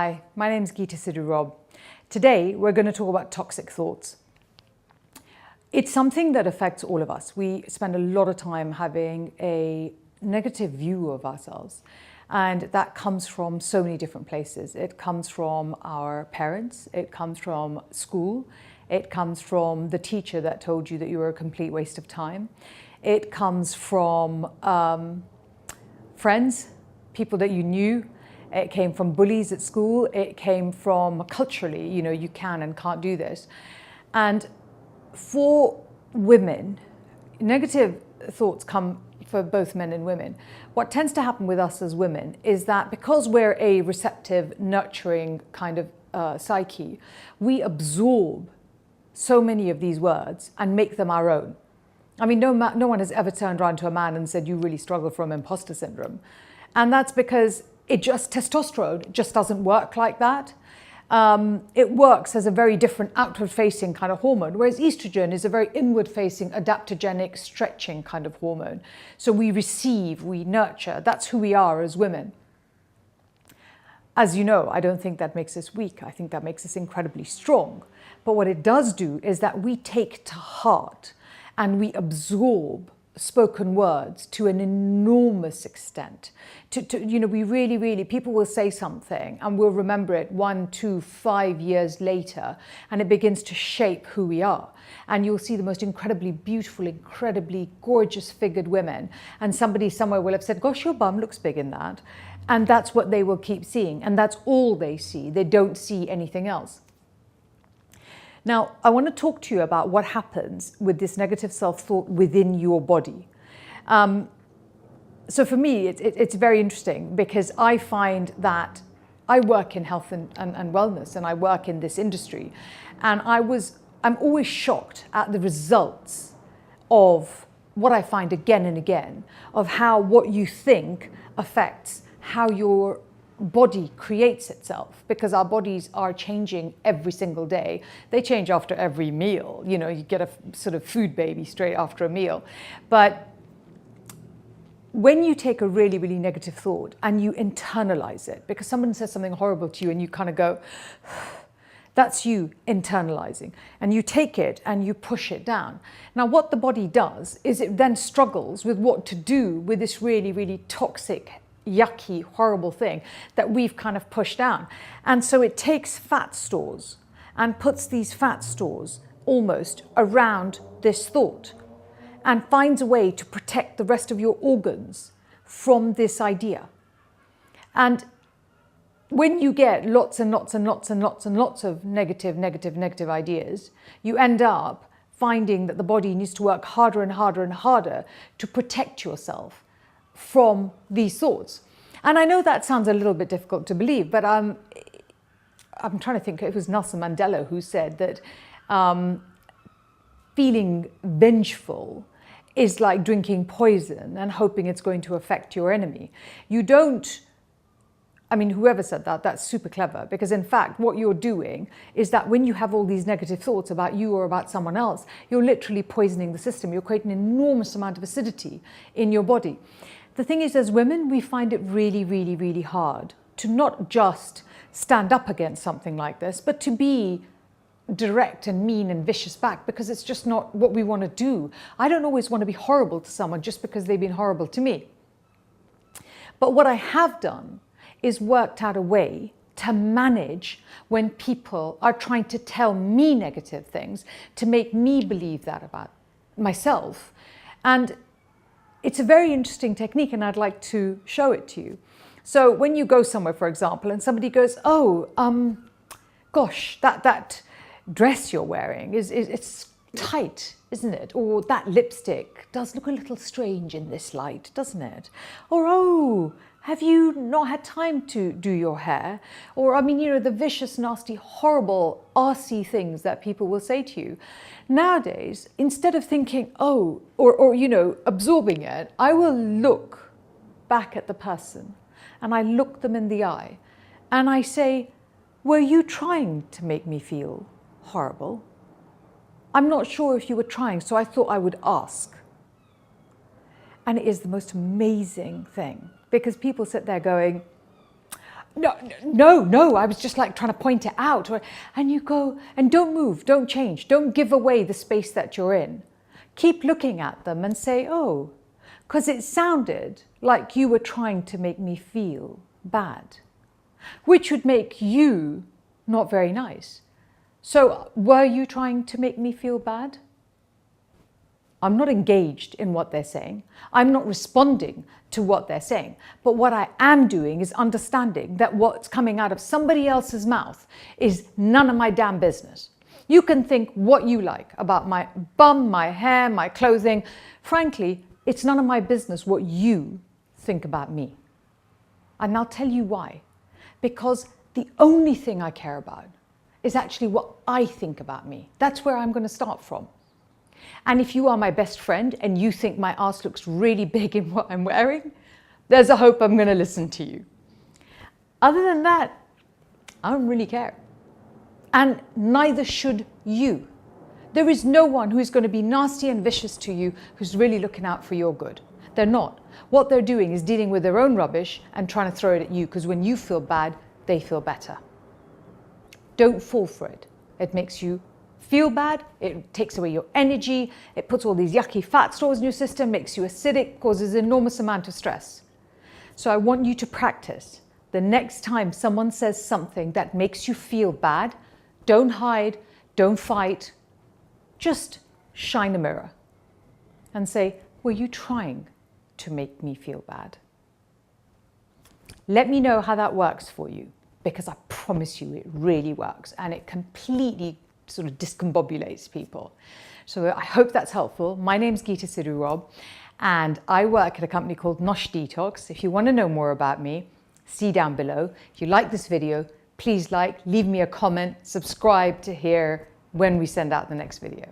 Hi, my name is Geeta Sidhu-Robb. Today we're going to talk about toxic thoughts. It's something that affects all of us. We spend a lot of time having a negative view of ourselves, and that comes from so many different places. It comes from our parents, it comes from school, it comes from the teacher that told you that you were a complete waste of time. It comes from friends, people that you knew. It came from bullies at school. It came from culturally, you can and can't do this. And for women, negative thoughts come for both men and women. What tends to happen with us as women is that because we're a receptive, nurturing kind of psyche, we absorb so many of these words and make them our own. I mean, no one has ever turned around to a man and said, you really struggle from imposter syndrome. And that's because testosterone just doesn't work like that. It works as a very different outward-facing kind of hormone, whereas estrogen is a very inward-facing, adaptogenic, stretching kind of hormone. So we receive, we nurture. That's who we are as women. As you know, I don't think that makes us weak. I think that makes us incredibly strong. But what it does do is that we take to heart and we absorb spoken words to an enormous extent. We really, people will say something and we'll remember it 1, 2, 5 years later, and it begins to shape who we are. And you'll see the most incredibly beautiful, incredibly gorgeous figured women. And somebody somewhere will have said, gosh, your bum looks big in that. And that's what they will keep seeing. And that's all they see. They don't see anything else. Now, I want to talk to you about what happens with this negative self-thought within your body. So for me, it's very interesting because I find that I work in health and wellness, and I work in this industry. And I'm always shocked at the results of what I find again and again, of how what you think affects how your body creates itself, because our bodies are changing every single day. They change after every meal. You get a sort of food baby straight after a meal. But when you take a really, really negative thought and you internalize it, because someone says something horrible to you and you kind of go, that's you internalizing, and you take it and you push it down. Now, what the body does is it then struggles with what to do with this really, really toxic, yucky, horrible thing that we've kind of pushed down. And so it takes fat stores and puts these fat stores almost around this thought and finds a way to protect the rest of your organs from this idea. And when you get lots and lots and lots and lots and lots of negative ideas, you end up finding that the body needs to work harder and harder and harder to protect yourself from these thoughts. And I know that sounds a little bit difficult to believe, but I'm trying to think, it was Nelson Mandela who said that feeling vengeful is like drinking poison and hoping it's going to affect your enemy. Whoever said that, that's super clever, because in fact, what you're doing is that when you have all these negative thoughts about you or about someone else, you're literally poisoning the system. You're creating an enormous amount of acidity in your body. The thing is, as women, we find it really, really, really hard to not just stand up against something like this, but to be direct and mean and vicious back, because it's just not what we want to do. I don't always want to be horrible to someone just because they've been horrible to me. But what I have done is worked out a way to manage when people are trying to tell me negative things, to make me believe that about myself. And it's a very interesting technique, and I'd like to show it to you. So when you go somewhere, for example, and somebody goes, oh, gosh, that dress you're wearing, it's tight, isn't it? Or that lipstick does look a little strange in this light, doesn't it? Or, oh, have you not had time to do your hair? Or, the vicious, nasty, horrible, arsey things that people will say to you. Nowadays, instead of thinking, oh, or absorbing it, I will look back at the person and I look them in the eye and I say, were you trying to make me feel horrible? I'm not sure if you were trying, so I thought I would ask. And it is the most amazing thing, because people sit there going, No, I was just like trying to point it out. And you go, and don't move, don't change, don't give away the space that you're in. Keep looking at them and say, oh, because it sounded like you were trying to make me feel bad, which would make you not very nice. So were you trying to make me feel bad? I'm not engaged in what they're saying. I'm not responding to what they're saying. But what I am doing is understanding that what's coming out of somebody else's mouth is none of my damn business. You can think what you like about my bum, my hair, my clothing. Frankly, it's none of my business what you think about me. And I'll tell you why. Because the only thing I care about is actually what I think about me. That's where I'm going to start from. And if you are my best friend and you think my ass looks really big in what I'm wearing, there's a hope I'm going to listen to you. Other than that, I don't really care. And neither should you. There is no one who is going to be nasty and vicious to you who's really looking out for your good. They're not. What they're doing is dealing with their own rubbish and trying to throw it at you, because when you feel bad, they feel better. Don't fall for it. It makes you feel bad, it takes away your energy, it puts all these yucky fat stores in your system, makes you acidic, causes an enormous amount of stress. So I want you to practice. The next time someone says something that makes you feel bad, don't hide, don't fight, just shine a mirror and say, were you trying to make me feel bad? Let me know how that works for you, because I promise you it really works, and it completely sort of discombobulates people. So I hope that's helpful. My name's Geeta Sidhu-Robb, and I work at a company called Nosh Detox. If you want to know more about me, see down below. If you like this video, please leave me a comment, subscribe to hear when we send out the next video.